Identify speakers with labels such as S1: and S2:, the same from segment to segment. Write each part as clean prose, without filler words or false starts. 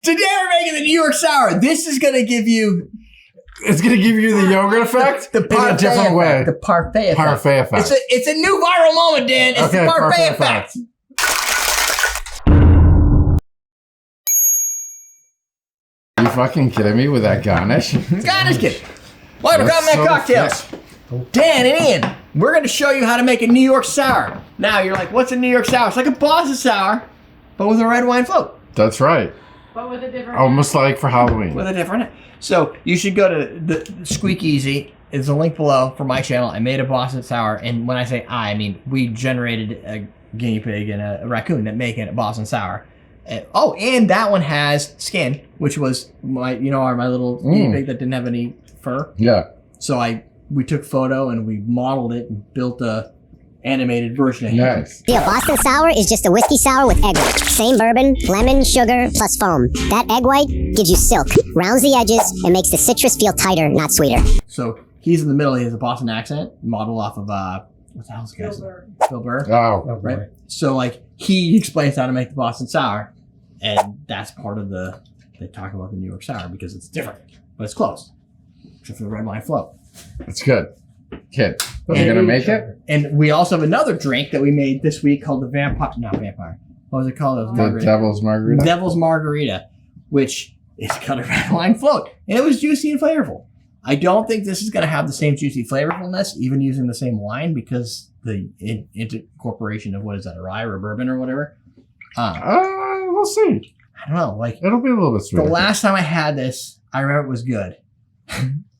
S1: Today we're making the New York Sour. This is going to give you...
S2: It's going to give you the yogurt effect
S1: the
S2: in a different
S1: effect,
S2: way.
S1: The parfait effect.
S2: Parfait effect.
S1: It's a new viral moment, Dan. It's the parfait effect.
S2: Are you fucking kidding me with that garnish?
S1: Garnish kid. Welcome to Common Cocktails. Dan and Ian, we're going to show you how to make a New York Sour. Now you're like, what's a New York Sour? It's like a Boston Sour, but with a red wine float.
S2: That's right.
S3: But with a different
S2: Almost like for Halloween.
S1: With a different. So you should go to the Squeak Easy. There's a link below for my channel. I made a Boston Sour, and when I say I mean we generated a guinea pig and a raccoon that make it a Boston Sour. And that one has skin, which was my little guinea pig that didn't have any fur.
S2: Yeah.
S1: So we took photo and we modeled it and built a animated version of it.
S2: Nice.
S4: See, a Boston Sour is just a whiskey sour with egg white. Same bourbon, lemon, sugar, plus foam. That egg white gives you silk, rounds the edges, and makes the citrus feel tighter, not sweeter.
S1: So he's in the middle. He has a Boston accent, modeled off of, what the hell's the guy's name? Bill Burr.
S2: Oh.
S1: Right? So, like, he explains how to make the Boston Sour, and that's part of they talk about the New York Sour because it's different, but it's close. Except for the red wine float.
S2: It's good. Kid, are you going to make it?
S1: And we also have another drink that we made this week called the Vampire. What was it called?
S2: The Devil's Margarita?
S1: Devil's Margarita, which is got a red wine float. And it was juicy and flavorful. I don't think this is going to have the same juicy flavorfulness, even using the same wine, because the incorporation of, what is that, a rye or a bourbon or whatever?
S2: We'll see.
S1: I don't know. Like,
S2: it'll be a little bit sweeter.
S1: The last time I had this, I remember it was good.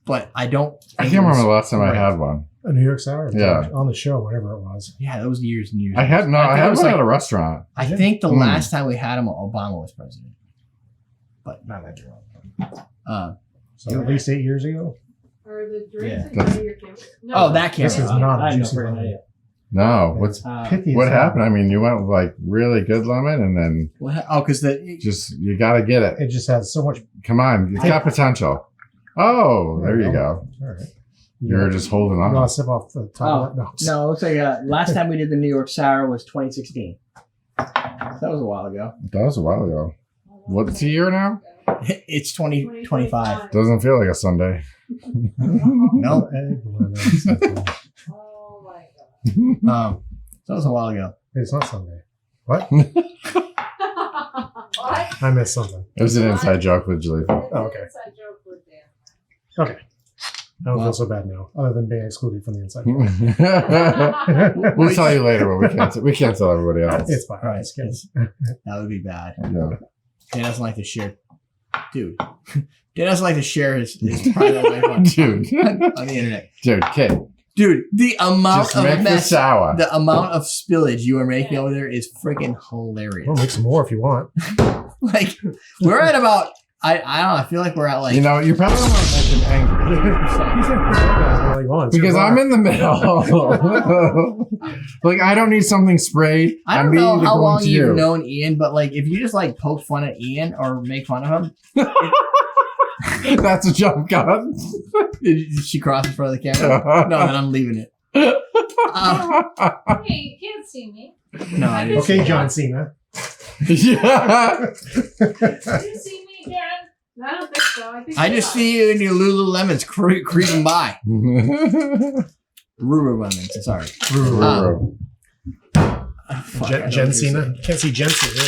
S1: But I can't
S2: remember the last time I had one.
S5: A New York Sour?
S2: Yeah.
S5: On the show, whatever it was.
S1: Yeah, that was years and years.
S2: I had one at a restaurant.
S1: I think the last time we had him, Obama was president. But not that long.
S5: So at least 8 years ago?
S3: Or the drinks in your camera. No.
S1: Oh, that camera.
S5: This is not a juicy lemon.
S2: No. What
S5: sour.
S2: happened? I mean, you went with like really good lemon and then
S1: because
S2: you got to get it.
S5: It just has so much.
S2: Come on. It's got potential. Oh, there you go.
S5: All right.
S2: You're just holding on.
S5: You want to sip off the top of that?
S1: No, it looks like last time we did the New York Sour was 2016. That was a while ago.
S2: That was a while ago. What's the year now?
S1: It's 2025.
S2: Doesn't feel like a Sunday.
S1: No.
S3: Oh my god.
S1: That was a while ago.
S5: It's not Sunday. What?
S3: What?
S5: I missed something.
S2: It was an inside joke with Julie.
S5: Oh, okay.
S3: Inside joke with Dan.
S5: Okay. I don't feel so bad now, other than being excluded from the inside.
S2: We'll tell you later, but we can't tell everybody else.
S5: It's fine.
S1: All right, that would be bad.
S2: Yeah.
S1: Dan doesn't like to share. Dude. Dan doesn't like to share his private life on the internet.
S2: Dude, kid.
S1: Dude, the amount
S2: Just
S1: of
S2: make
S1: mess,
S2: the sour.
S1: the amount of spillage you are making over there is freaking hilarious.
S5: We'll make some more if you want.
S1: Like, we're at about, I don't know, I feel like we're at like...
S2: You know, you probably don't want to mention angry. Because I'm in the middle. Like, I don't need something sprayed.
S1: I don't know how long you've known Ian, but like, if you just like poke fun at Ian or make fun of him...
S2: That's a jump cut.
S1: Did she cross in front of the camera? No, then I'm leaving it.
S3: Hey, you can't see me.
S1: No, I didn't.
S5: Okay, John Cena.
S2: Yeah.
S3: Did you see me again? I don't think so.
S1: I just see you in your Lululemons creeping by. Ruru lemons, sorry.
S5: Jen Cena. Can't see Jen Cena.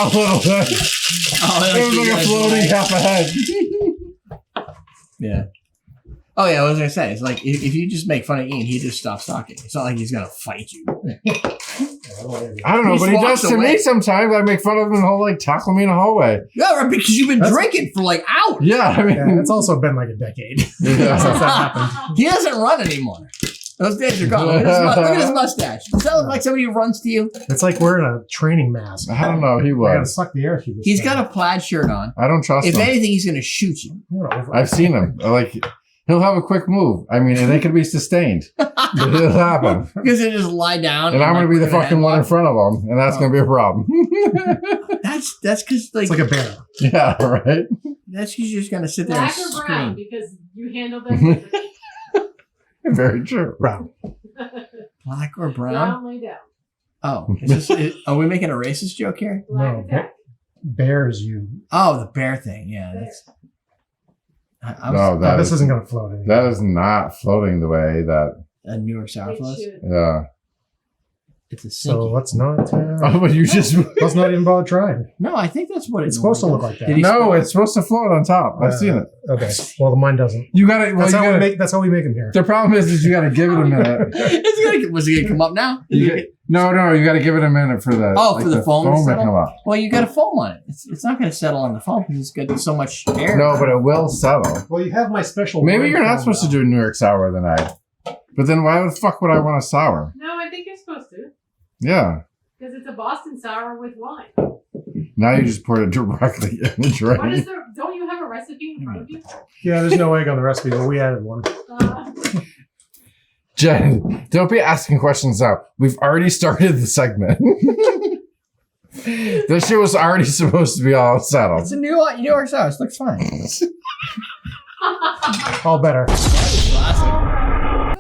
S2: A little bit. It was like a floating half a head.
S1: Yeah. Oh yeah, what was I gonna say? It's like if you just make fun of Ian, he just stops talking. It's not like he's gonna fight you.
S2: I don't know, but he does to me sometimes. I make fun of him and he'll like tackle me in the hallway.
S1: Yeah, right, because you've been drinking for like hours.
S2: Yeah, I mean,
S5: yeah, it's also been like a decade since that happened.
S1: He doesn't run anymore. Those days are gone. Look at his mustache. Does that look like somebody who runs to you?
S5: It's like wearing a training mask.
S2: I don't know. He
S5: I gotta
S2: was.
S5: suck the air through this.
S1: He's got a plaid shirt on.
S2: I don't trust
S1: If
S2: him.
S1: anything, he's gonna shoot you.
S2: I've seen him. Like, he'll have a quick move. I mean, and it could be sustained. It'll happen.
S1: Because they just lie down.
S2: And I'm going to be the fucking one in front of him, and that's going to be a problem.
S1: That's because like
S5: It's like a bear.
S2: Yeah, right?
S1: that's because you're just gonna sit there
S3: Black
S1: and
S3: or brown,
S1: scream.
S3: because you handled that.
S2: Very true.
S5: Brown.
S1: Black or brown?
S3: Brown lay down.
S1: Oh, are we making a racist joke here?
S5: No, bears you.
S1: Oh, the bear thing. Yeah. That's,
S5: This isn't going to float anymore.
S2: That is not floating the way that.
S1: a New York Sour flows.
S2: Yeah.
S1: It's a
S5: So
S1: sinky.
S5: let's not.
S2: Oh, but you just.
S5: Let's not even bother trying.
S1: No, I think that's what
S5: It's supposed to look like that.
S2: No, it's supposed to float on top. I've seen it.
S5: Okay. Well, mine doesn't.
S2: You got it. Well,
S5: That's how we make them here.
S2: The problem is you got to give it a minute.
S1: Was it gonna come up now?
S2: No, you got to give it a minute for the
S1: for the foam to
S2: to
S1: settle?
S2: come up.
S1: Well, you got a foam on it. It's not going to settle on the foam because it's got so much air.
S2: No, but it will settle.
S5: Well, you have my special.
S2: Maybe you're not supposed to do a New York sour the night. But then why the fuck would I want a sour?
S3: No, I think you're supposed to.
S2: Yeah.
S3: Because it's a Boston sour with wine.
S2: Now you just poured it directly in the drink.
S3: What is the? Don't you have a recipe in front of you?
S5: Yeah, there's no egg on the recipe, but we added one.
S2: Jen, don't be asking questions now. We've already started the segment. This shit was already supposed to be all settled.
S1: It's a New York Sour. It looks fine.
S5: All better.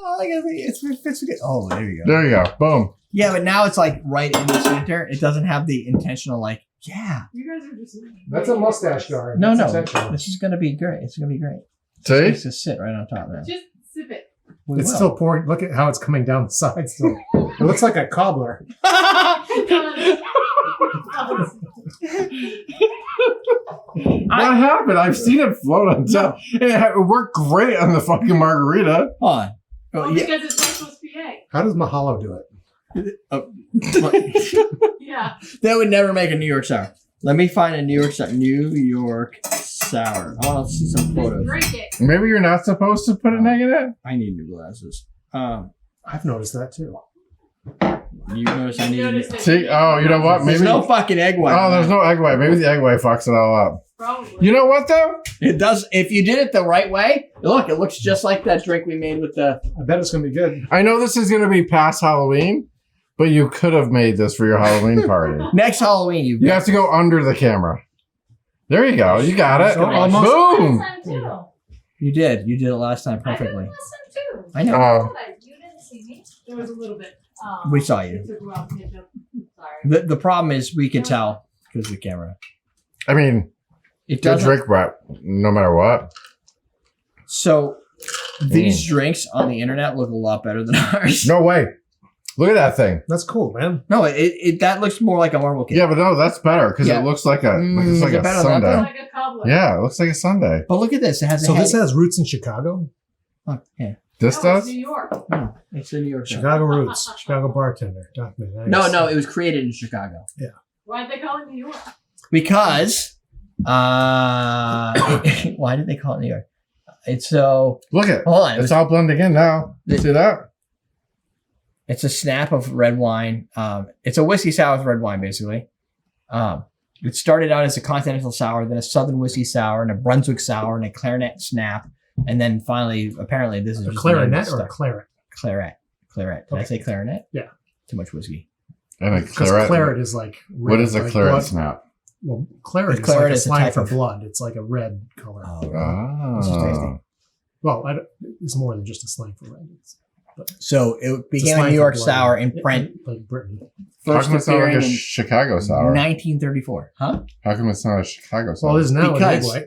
S1: Oh, it's good. Oh, there you go.
S2: There you go. Boom.
S1: Yeah, but now it's like right in the center. It doesn't have the intentional yeah.
S3: You guys are just.
S5: That's a mustache guard.
S1: No.
S5: That's intentional.
S1: This is going to be great. It's going to be great.
S2: See?
S1: It's just sit right on top now.
S3: Just sip it.
S1: We
S5: It's
S1: will.
S5: still pouring. Look at how it's coming down the side still. It looks like a cobbler.
S2: What happened? I've seen it float on top. It worked great on the fucking margarita.
S1: Hold on.
S3: Oh, because it's not supposed to be egg.
S5: How does Mahalo do it?
S3: Yeah.
S1: That would never make a New York Sour. Let me find a New York Sour. New York Sour. I want to see some photos.
S3: Drink it.
S2: Maybe you're not supposed to put an egg in it?
S1: I need new glasses.
S5: I've noticed that too.
S1: You notice I need new.
S2: See? Oh, you know what?
S1: There's
S2: Maybe.
S1: no fucking egg white.
S2: Oh, there's no egg white. Maybe the egg white fucks it all up.
S3: Probably.
S2: You know what, though?
S1: It does. If you did it the right way, look, it looks just like that drink we made with the.
S5: I bet it's going to be good.
S2: I know this is going to be past Halloween, but you could have made this for your Halloween party.
S1: Next Halloween,
S2: You have to go under the camera. There you go. You got it.
S5: So almost-
S2: Boom.
S3: Last time too.
S1: You did. You did it last time
S3: I did
S1: perfectly.
S3: last time too.
S1: I know.
S2: Oh.
S3: You didn't see me. There was a little bit.
S1: We saw you.
S3: It took a while to catch up. Sorry.
S1: The problem is we can tell because of the camera.
S2: I mean,
S1: It
S2: good
S1: doesn't.
S2: drink wrap, no matter what.
S1: So these drinks on the internet look a lot better than ours.
S2: No way. Look at that thing.
S5: That's cool, man.
S1: No, it that looks more like a marble cake.
S2: Yeah, but no, that's better because
S1: Yeah.
S2: it looks like a
S1: Is it better than that,
S2: sundae.
S1: though?
S3: Like a cobbler.
S2: Yeah, it looks like a sundae.
S1: But look at this. It has
S5: So
S1: a head.
S5: this has roots in Chicago?
S1: Oh, yeah.
S2: This
S3: No,
S2: does?
S3: it's New York.
S1: No, it's in New York.
S5: Chicago roots. Chicago bartender. Document.
S1: No, it was created in Chicago
S3: Why'd they call it New York?
S1: because. Why did they call it New York? It's so.
S2: Look at it.
S1: Hold on.
S2: It's all blending in now.
S1: The-
S2: See that?
S1: It's a snap of red wine. It's a whiskey sour with red wine, basically. It started out as a Continental Sour, then a Southern Whiskey Sour, and a Brunswick Sour, and a Claret Snap, and then finally, apparently, this is
S5: A
S1: just
S5: clarinet
S1: the name
S5: or
S1: of
S5: a claret?
S1: Claret. Did I say clarinet?
S5: Yeah.
S1: Too much whiskey.
S2: And a
S5: Because
S2: claret.
S5: claret is like red,
S2: What is a
S5: like
S2: claret
S5: blood.
S2: snap?
S5: Well, claret is
S1: Claret
S5: like a
S1: is a
S5: slang
S1: type
S5: for
S1: of-
S5: blood. It's like a red color.
S2: Oh.
S1: This is tasty.
S5: Well, it's more than just a slang for red.
S1: So it
S5: It's a
S1: became a
S5: slang
S1: New
S5: for
S1: York
S5: blood.
S1: Sour in print,
S5: Like Britain.
S2: How
S1: first
S2: come it's not like
S1: appearing
S2: a
S1: in
S2: Chicago sour?
S1: 1934. Huh?
S2: How come it's not a Chicago sour?
S5: Well, it is now an egg
S1: Because-
S5: white.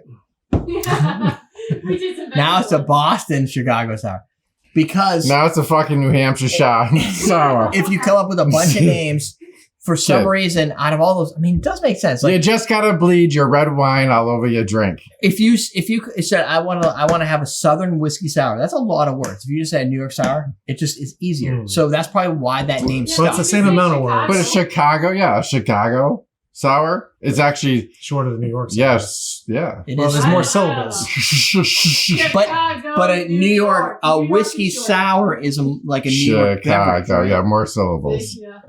S3: Yeah. We just invented
S1: Now it's a
S3: one.
S1: Boston Chicago Sour. Because
S2: Now it's a fucking New Hampshire shot sour.
S1: if you come up with a bunch of names, for some
S2: Yeah.
S1: reason, out of all those, I mean, it does make sense.
S2: You
S1: Like
S2: just gotta bleed your red wine all over your drink.
S1: if you said I want to have a Southern whiskey sour, that's a lot of words. If you just said New York Sour, it just is easier.
S5: Mm.
S1: So that's probably why that name
S3: Yeah,
S5: So it's
S1: stuck.
S5: the same amount of words.
S2: But a Chicago, yeah, a Chicago sour is actually,
S5: Shorter than New York. Sour.
S2: yes, yeah.
S1: It
S5: Well,
S1: is,
S5: there's
S3: I
S5: more
S3: don't know.
S5: syllables.
S1: But-
S3: Chicago,
S1: but a New York, a
S3: New York
S1: whiskey
S3: is short.
S1: sour is like a New York beverage.
S2: Chicago,
S1: right?
S2: yeah, more syllables.
S3: Yeah.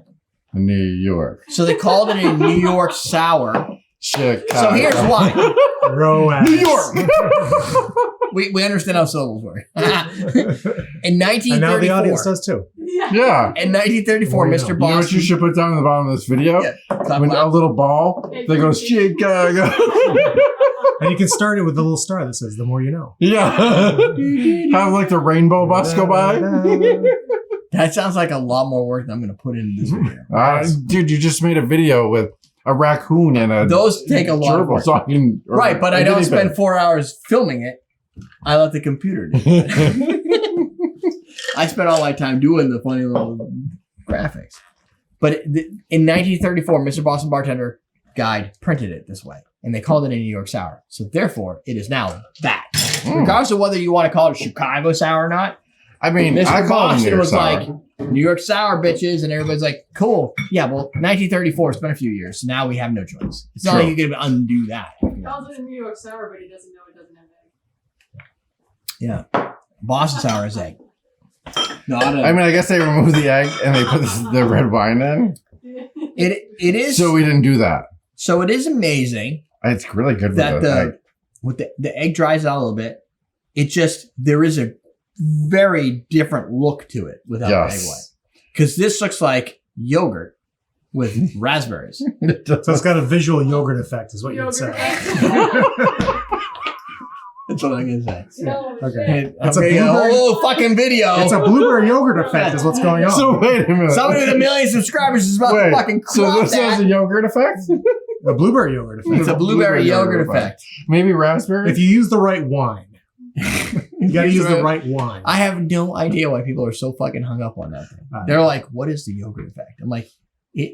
S2: New York.
S1: So they called it a New York sour.
S2: Chicago.
S1: So here's why.
S5: Roads.
S1: New York. We understand how syllables work. In
S5: And now the audience
S1: 1934,
S5: does too.
S3: Yeah.
S2: Yeah.
S1: in 1934,
S5: Well,
S1: Mr.
S5: you
S2: You know what
S1: Boston.
S2: you should put down in the bottom of this video?
S1: Yeah. Clap,
S2: When
S1: clap.
S2: a little ball that goes Chicago.
S5: And you can start it with the little star that says, "The more you know."
S2: Yeah. Have like the rainbow bus go by.
S1: That sounds like a lot more work than I'm going to put into this video.
S2: Dude, you just made a video with a raccoon and a
S1: Those take a lot of work. Right, but I don't spend 4 hours filming it. I let the computer do it. I spent all my time doing the funny little graphics. But in 1934, Mr. Boston Bartender Guide printed it this way, and they called it a New York Sour. So therefore, it is now that. Regardless of whether you want to call it a Chicago Sour or not,
S2: I mean,
S1: Mr.
S2: I call it
S1: Boston
S2: New York
S1: was
S2: Sour.
S1: like, New York Sour, bitches, and everybody's like, cool. Yeah, well, 1934, it's been a few years, so now we have no choice. It's not
S2: True.
S1: like you can undo that.
S3: He calls it a New York Sour, but he doesn't know it doesn't have egg.
S1: Yeah. Boston Sour is egg.
S2: I mean, I guess they removed the egg and they put the red wine in.
S1: It is.
S2: So we didn't do that.
S1: So it is amazing
S2: It's really good with
S1: that
S2: the egg.
S1: with the egg dries out a little bit. It just, there is a very different look to it without the egg white. Because this looks like yogurt with raspberries.
S5: So it's got a visual yogurt effect, is what you would say.
S1: That's what I'm going to say.
S3: No,
S5: Okay.
S1: It's
S5: It's a blueberry.
S1: whole fucking video.
S5: It's a blueberry yogurt effect, is what's going on.
S2: So wait a minute.
S1: Somebody with 1 million subscribers is about to fucking
S2: so
S1: crop
S2: this has
S1: that.
S2: a yogurt effect?
S5: A blueberry yogurt effect.
S1: It's a blueberry yogurt effect.
S2: Maybe raspberry?
S5: If you use the right wine. You got to use the right wine.
S1: I have no idea why people are so fucking hung up on that thing. They're like, what is the yogurt effect? I'm like, but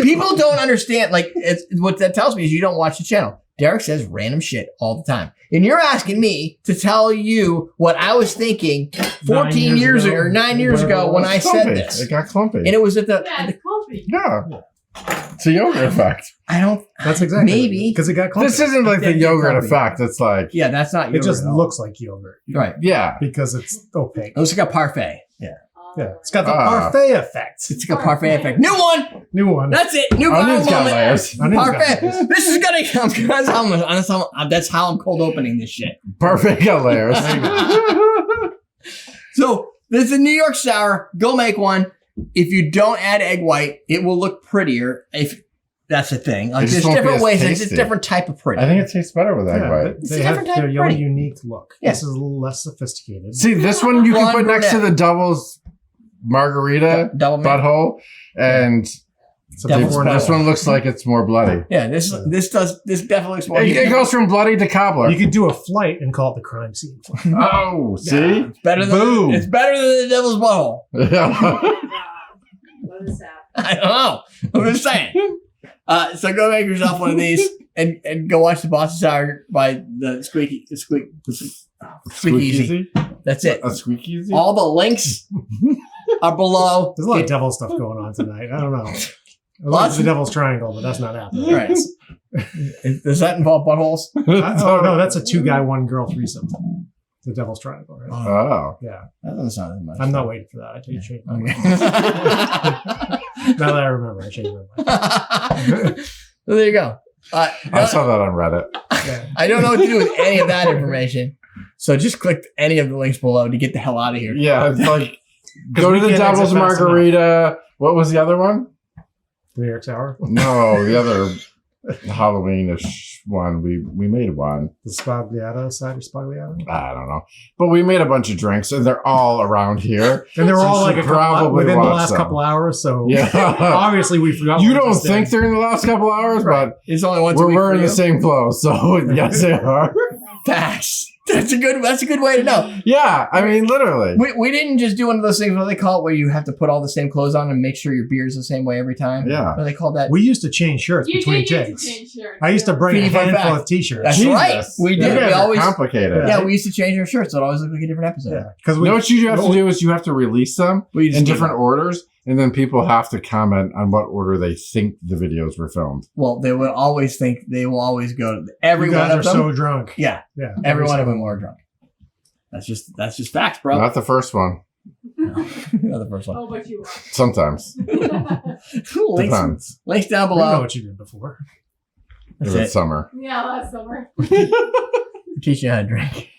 S1: people don't understand. Like, what that tells me is you don't watch the channel. Derek says random shit all the time. And you're asking me to tell you what I was thinking 14 years ago or 9 years ago when I said this.
S2: It got clumpy.
S1: And it was at the...
S3: Yeah, it's comfy.
S2: Yeah. It's a yogurt effect.
S1: I don't...
S5: That's exactly
S1: Maybe.
S5: because it got clumpy.
S2: This isn't like the yogurt effect. It's like...
S1: Yeah, that's not
S5: It
S1: yogurt
S5: just
S1: at all.
S5: looks like yogurt
S1: Right.
S2: Yeah.
S5: because it's opaque.
S1: It looks like a parfait. Yeah.
S5: Yeah, it's got the parfait effect.
S1: It's like a parfait effect. New one!
S5: New one.
S1: That's it. New
S2: Onions
S1: viral
S2: got
S1: moment.
S2: layers.
S5: Onions got
S1: Parfait.
S5: layers.
S1: This is gonna... That's how I'm cold opening this shit.
S2: Perfect got layers.
S1: So this is a New York Sour. Go make one. If you don't add egg white, it will look prettier. If that's the thing. Like
S2: It just
S1: there's
S2: won't be
S1: different
S2: as
S1: ways. It's
S2: tasty.
S1: a different type of pretty.
S2: I think it tastes better with egg
S5: Yeah,
S2: white.
S1: It's a
S5: they have
S1: different type
S5: their
S1: of
S5: own
S1: pretty.
S5: unique look.
S1: Yeah.
S5: This is a little less sophisticated.
S2: See, this one you can
S1: Blonde
S2: put next to
S1: brunette.
S2: the Devil's Margarita
S1: Double mint.
S2: butthole, and
S5: It's a
S1: Devil's
S5: before
S2: this
S5: now.
S2: one looks like it's more bloody.
S1: Yeah, this definitely looks more.
S2: It goes from bloody to cobbler.
S5: You could do a flight and call it the crime scene.
S2: Oh, see?
S1: It's better than
S2: Boom.
S1: It's better than the devil's butthole.
S3: What is that?
S1: I don't know. I'm just saying. So go make yourself one of these and go watch the Boston Sour by the Squeaky Easy. That's it.
S2: A squeaky easy?
S1: All the links are below.
S5: There's a lot of devil stuff going on tonight. I don't know. I love
S1: Lots
S5: the
S1: of-
S5: devil's triangle, but that's not happening.
S1: Right. Does that involve buttholes?
S5: Oh no, that's a 2-guy, 1-girl threesome. The devil's triangle, right?
S2: Oh.
S5: Yeah.
S1: That doesn't sound as much.
S5: I'm not waiting for that. I changed my mind.
S1: Okay.
S5: Now that I remember, I changed my mind.
S1: So there you go.
S2: I saw that on Reddit.
S5: Yeah.
S1: I don't know what to do with any of that information. So just click any of the links below to get the hell out of here.
S2: Yeah, it's like, go
S5: we
S2: to the
S5: can't
S2: Devil's
S5: exit fast
S2: Margarita. What was the other one?
S5: New York Sour.
S2: No, the other Halloween-ish one. We made one.
S5: The Spagliato, cider Spagliato.
S2: I don't know. But we made a bunch of drinks, and they're all around here.
S5: And they were
S2: So
S5: all
S2: you
S5: like
S2: should
S5: a couple
S2: probably
S5: within the
S2: watch
S5: last
S2: them.
S5: couple hours. So
S2: Yeah.
S5: obviously we forgot.
S2: You
S5: what we
S2: don't
S5: just
S2: think
S5: did.
S2: they're in the last couple hours, but
S1: It's only once a week
S2: we're
S1: for
S2: wearing
S1: you.
S2: the same clothes, so yes, they are.
S1: Facts. That's a good way to know.
S2: Yeah, I mean, literally.
S1: We didn't just do one of those things, what do they call it, where you have to put all the same clothes on and make sure your beer's the same way every time.
S2: Yeah.
S1: What do they call that?
S5: We used to change shirts
S3: You
S5: between
S3: did need to
S5: takes.
S3: change shirts.
S5: I used to bring a
S1: Feed fun
S5: handful
S1: fact.
S5: of t-shirts.
S1: That's
S2: Jesus.
S1: right. We
S2: You
S1: did.
S2: guys
S1: We
S2: are
S1: always.
S2: complicated.
S1: Yeah, we used to change our shirts, so it always looked like a different episode.
S5: Yeah, because
S2: You know what you have to do is you have to release them
S1: We just
S2: in
S1: do
S2: different
S1: that.
S2: orders, and then people have to comment on what order they think the videos were filmed.
S1: Well, they will always go to every
S5: you
S1: one
S5: guys
S1: of
S5: are
S1: them.
S5: so drunk.
S1: Yeah,
S5: Yeah,
S1: every one of them were drunk. That's just facts, bro.
S2: Not the first one.
S1: Not the first one.
S3: Oh, but you
S2: Sometimes.
S1: links,
S2: Depends.
S1: links down
S5: We know
S1: below.
S5: what you did before.
S2: If
S1: That's
S2: it's
S1: it.
S2: summer.
S3: Yeah, last summer.
S1: Teach you how to drink.